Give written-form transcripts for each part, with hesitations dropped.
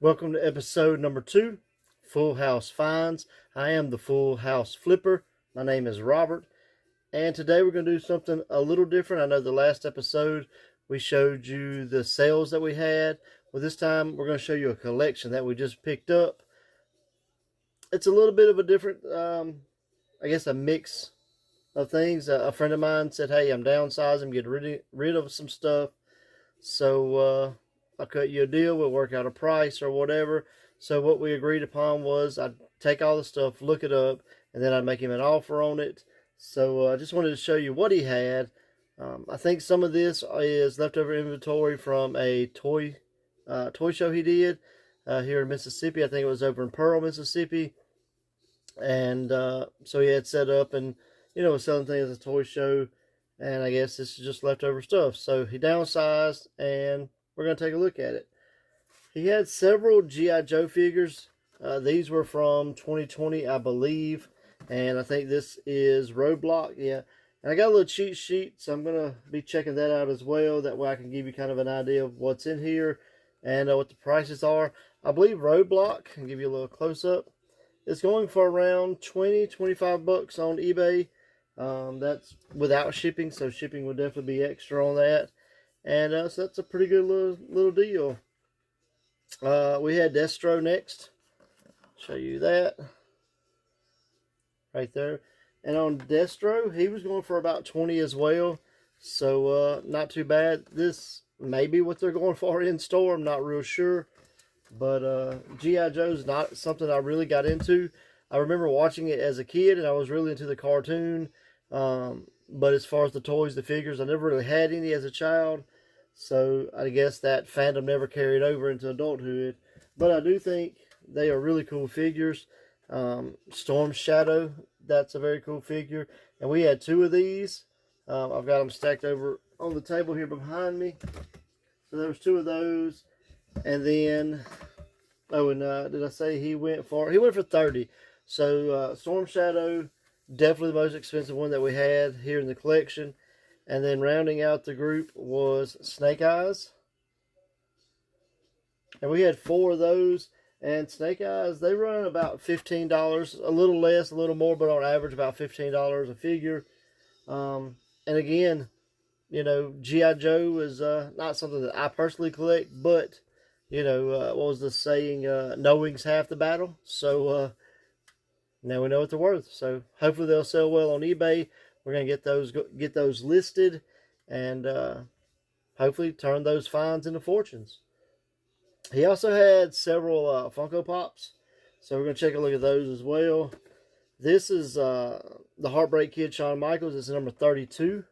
Welcome to episode number 2, Full House Finds. I am the Full House Flipper. My name is Robert, and today we're going to do something a little different. I know the last episode we showed you the sales that we had. Well, this time we're going to show you a collection that we just picked up. It's a little bit of a different, I guess a mix of things. A friend of mine said, hey, I'm downsizing, get rid of some stuff. So, I'll cut you a deal, we'll work out a price or whatever. So what we agreed upon was I'd take all the stuff, look it up, and then I'd make him an offer on it. So I just wanted to show you what he had. I think some of this is leftover inventory from a toy show he did here in Mississippi. I think it was over in Pearl, Mississippi. And so he had set up and, was selling things at a toy show. And I guess this is just leftover stuff. So he downsized, and we're going to take a look at it. He had several G.I. Joe figures. These were from 2020, I believe. And I think this is Roadblock. Yeah. And I got a little cheat sheet, so I'm going to be checking that out as well. That way I can give you kind of an idea of what's in here and what the prices are. I believe Roadblock, I'll give you a little close-up, it's going for around $20-25 on eBay. That's without shipping, so shipping will definitely be extra on that. And so that's a pretty good little deal. We had Destro next. Show you that. Right there. And on Destro, he was going for about 20 as well. So not too bad. This may be what they're going for in store. I'm not real sure. But G.I. Joe's not something I really got into. I remember watching it as a kid, and I was really into the cartoon. But as far as the toys, the figures, I never really had any as a child. So I guess that fandom never carried over into adulthood. But I do think they are really cool figures. Storm Shadow, that's a very cool figure. And we had 2 of these. I've got them stacked over on the table here behind me. So there was 2 of those. And then, did I say he went for 30. So Storm Shadow, definitely the most expensive one that we had here in the collection. And then rounding out the group was Snake Eyes. And we had 4 of those. And Snake Eyes, they run about $15. A little less, a little more, but on average about $15 a figure. And again, G.I. Joe is not something that I personally collect. But, what was the saying? Knowing's half the battle. So, now we know what they're worth. So hopefully they'll sell well on eBay. We're going to get those listed and hopefully turn those finds into fortunes. He also had several Funko Pops. So we're going to take a look at those as well. This is the Heartbreak Kid Shawn Michaels. It's number 32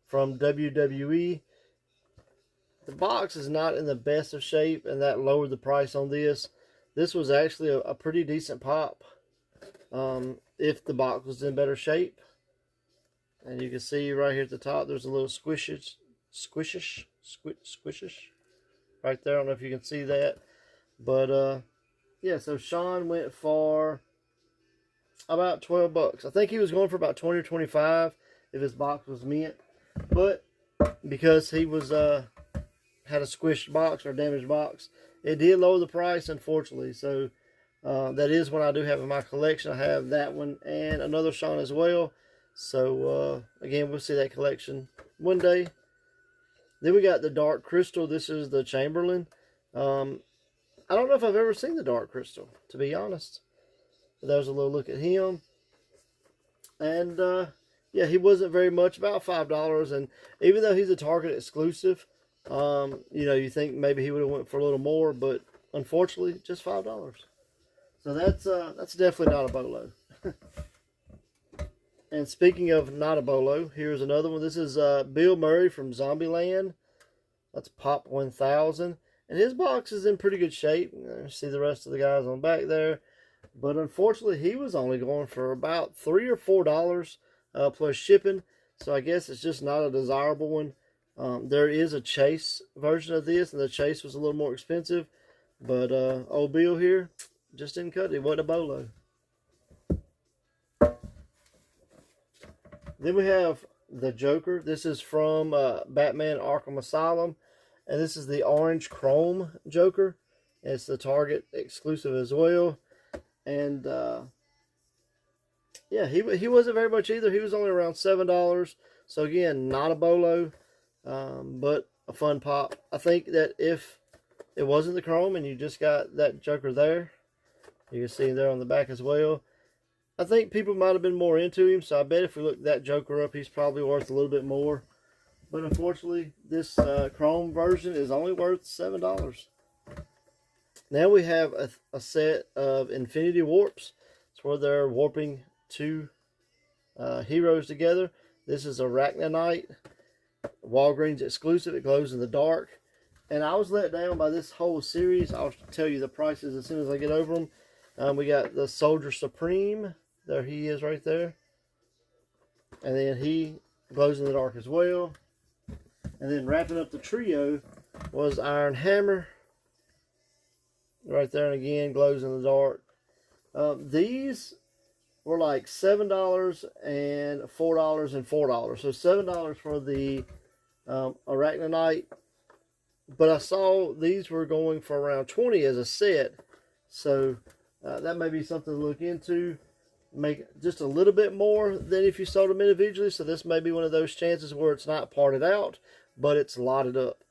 from WWE. The box is not in the best of shape, and that lowered the price on this. This was actually a pretty decent pop. If the box was in better shape. And you can see right here at the top, there's a little squishes right there. I don't know if you can see that. But, yeah, so Shawn went for about $12. I think he was going for about 20 or 25 if his box was mint. But because he was had a squished box or damaged box, it did lower the price, unfortunately. So that is one I do have in my collection. I have that one and another Shawn as well. So, again, we'll see that collection one day. Then we got the Dark Crystal. This is the Chamberlain. I don't know if I've ever seen the Dark Crystal, to be honest. But that was a little look at him. And, yeah, he wasn't very much, about $5. And even though he's a Target exclusive, you think maybe he would have went for a little more. But, unfortunately, just $5. So that's definitely not a Bolo. And speaking of not a Bolo, here's another one. This is Bill Murray from Zombieland. That's Pop 1000. And his box is in pretty good shape. See the rest of the guys on back there. But unfortunately, he was only going for about $3 or $4 plus shipping. So I guess it's just not a desirable one. There is a Chase version of this, and the Chase was a little more expensive. But old Bill here just didn't cut it. It wasn't a Bolo. Then we have the Joker. This is from Batman Arkham Asylum. And this is the orange chrome Joker. It's the Target exclusive as well. And yeah, he wasn't very much either. He was only around $7. So again, not a Bolo, but a fun pop. I think that if it wasn't the chrome and you just got that Joker there, you can see him there on the back as well, I think people might have been more into him. So I bet if we look that Joker up, he's probably worth a little bit more. But unfortunately, this chrome version is only worth $7. Now we have a set of Infinity Warps. It's where they're warping two heroes together. This is Arachnite, Walgreens exclusive. It glows in the dark. And I was let down by this whole series. I'll tell you the prices as soon as I get over them. We got the Soldier Supreme. There he is right there. And then he glows in the dark as well. And then wrapping up the trio was Iron Hammer. Right there, and again, glows in the dark. These were like $7 and $4 and $4. So $7 for the Arachnite. But I saw these were going for around $20 as a set. So that may be something to look into. Make just a little bit more than if you sold them individually. So this may be one of those chances where it's not parted out, but it's lotted up.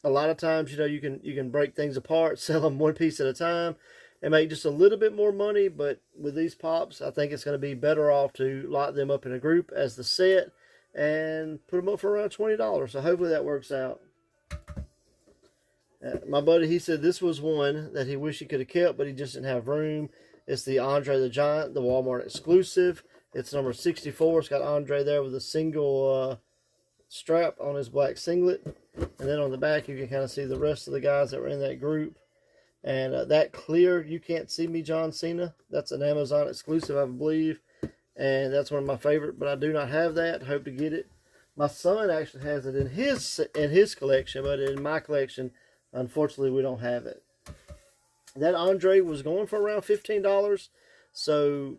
A lot of times, you know, you can break things apart, sell them one piece at a time, and make just a little bit more money. But with these pops, I think it's going to be better off to lock them up in a group as the set and put them up for around $20. So hopefully that works out. My buddy, he said this was one that he wished he could have kept, but he just didn't have room. It's the Andre the Giant, the Walmart exclusive. It's number 64. It's got Andre there with a single strap on his black singlet. And then on the back, you can kind of see the rest of the guys that were in that group. And that clear, You Can't See Me John Cena, that's an Amazon exclusive, I believe. And that's one of my favorite, but I do not have that. Hope to get it. My son actually has it in his collection, but in my collection, unfortunately, we don't have it. That Andre was going for around $15. So,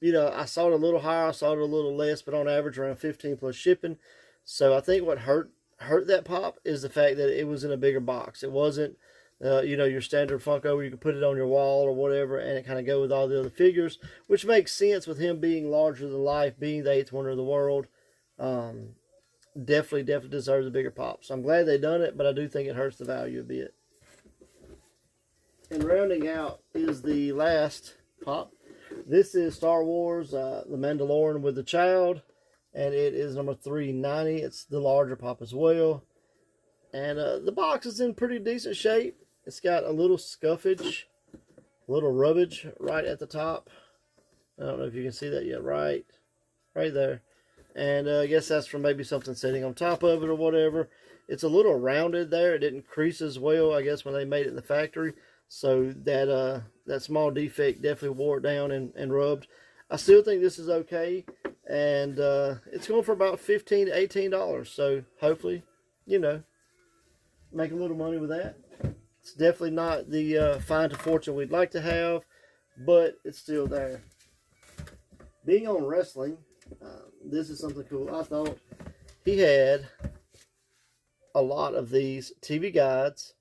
you know, I saw it a little higher, I saw it a little less, but on average around $15 plus shipping. So I think what hurt that pop is the fact that it was in a bigger box. It wasn't, you know, your standard Funko where you can put it on your wall or whatever, and it kind of go with all the other figures, which makes sense with him being larger than life, being the 8th wonder of the world. Definitely deserves a bigger pop. So I'm glad they done it, but I do think it hurts the value a bit. And rounding out is the last pop. This is Star Wars, The Mandalorian with the Child. And it is number 390. It's the larger pop as well. And the box is in pretty decent shape. It's got a little scuffage, a little rubbage right at the top. I don't know if you can see that yet. Right there. And I guess that's from maybe something sitting on top of it or whatever. It's a little rounded there. It didn't crease as well, I guess, when they made it in the factory. So that small defect definitely wore it down and rubbed. I still think this is okay. And it's going for about $15 to $18. So hopefully, you know, make a little money with that. It's definitely not the find to fortune we'd like to have, but it's still there. Being on wrestling, this is something cool. I thought he had a lot of these TV guides.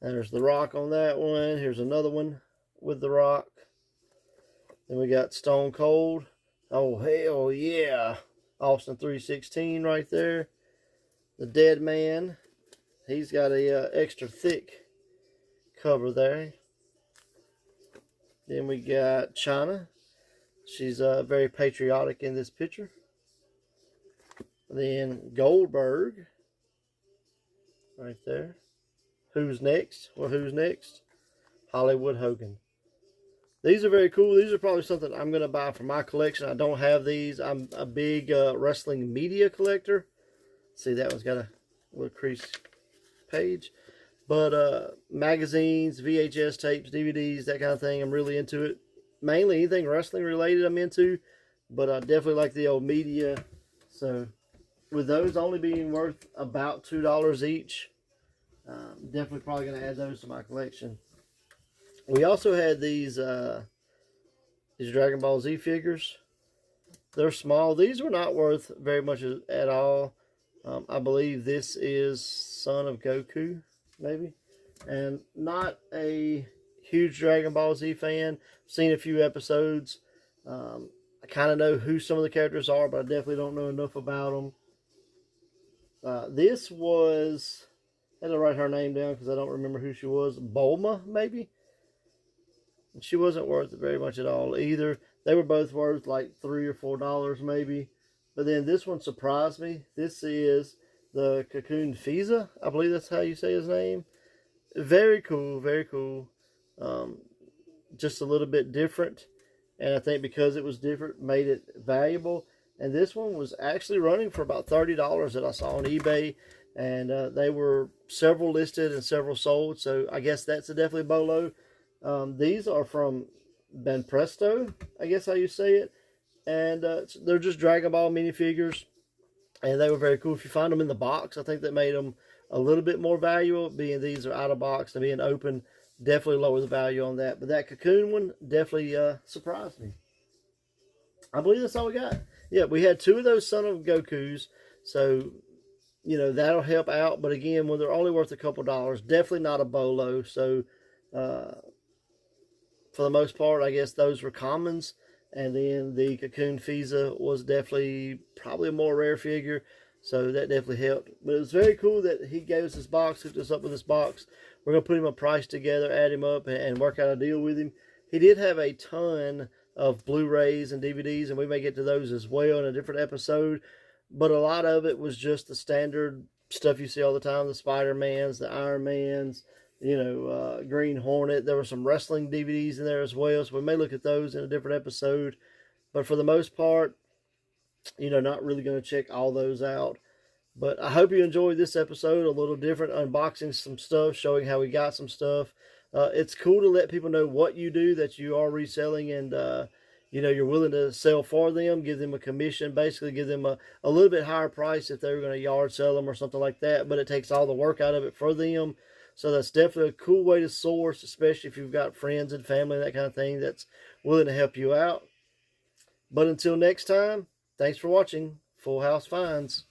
And there's The Rock on that one. Here's another one with The Rock. Then we got Stone Cold. Oh, hell yeah. Austin 316 right there. The Dead Man. He's got a extra thick cover there. Then we got China. She's very patriotic in this picture. Then Goldberg. Right there. Who's next? Well, who's next? Hollywood Hogan. These are very cool. These are probably something I'm going to buy for my collection. I don't have these. I'm a big wrestling media collector. See, that one's got a little crease page. But magazines, VHS tapes, DVDs, that kind of thing, I'm really into it. Mainly anything wrestling related I'm into. But I definitely like the old media. So, with those only being worth about $2 each, definitely probably going to add those to my collection. We also had these Dragon Ball Z figures. They're small. These were not worth very much at all. I believe this is Son of Goku, maybe. and not a huge Dragon Ball Z fan. Seen a few episodes. I kind of know who some of the characters are, but I definitely don't know enough about them. This was, I had to write her name down because I don't remember who she was. Bulma, maybe? And she wasn't worth it very much at all either. They were both worth like $3 or $4 maybe. But then this one surprised me. This is the Cocoon Fiza. I believe that's how you say his name. Very cool, very cool. Just a little bit different. And I think because it was different, made it valuable. And this one was actually running for about $30 that I saw on eBay. And they were several listed and several sold. So I guess that's definitely Bolo. These are from Ben Presto, I guess how you say it. And they're just Dragon Ball minifigures. And they were very cool. If you find them in the box, I think that made them a little bit more valuable. Being these are out of box and being open, definitely lower the value on that. But that Cocoon one definitely surprised me. I believe that's all we got. Yeah, we had 2 of those Son of Gokus. So, you know, that'll help out. But again, when they're only worth a couple dollars, definitely not a Bolo. So, for the most part, I guess those were commons. And then the Cocoon Fiza was definitely probably a more rare figure. So that definitely helped. But it was very cool that he gave us this box, hooked us up with this box. We're going to put him a price together, add him up, and work out a deal with him. He did have a ton of Blu-rays and DVDs, and we may get to those as well in a different episode. But a lot of it was just the standard stuff you see all the time, the Spider-Mans, the Iron Mans, you know, Green Hornet. There were some wrestling DVDs in there as well, so we may look at those in a different episode. But for the most part, you know, not really going to check all those out. But I hope you enjoyed this episode, a little different, unboxing some stuff, showing how we got some stuff. It's cool to let people know what you do, that you are reselling, and, you know, you're willing to sell for them, give them a commission, basically give them a little bit higher price if they were going to yard sell them or something like that. But it takes all the work out of it for them. So that's definitely a cool way to source, especially if you've got friends and family and that kind of thing that's willing to help you out. But until next time, thanks for watching Full House Finds.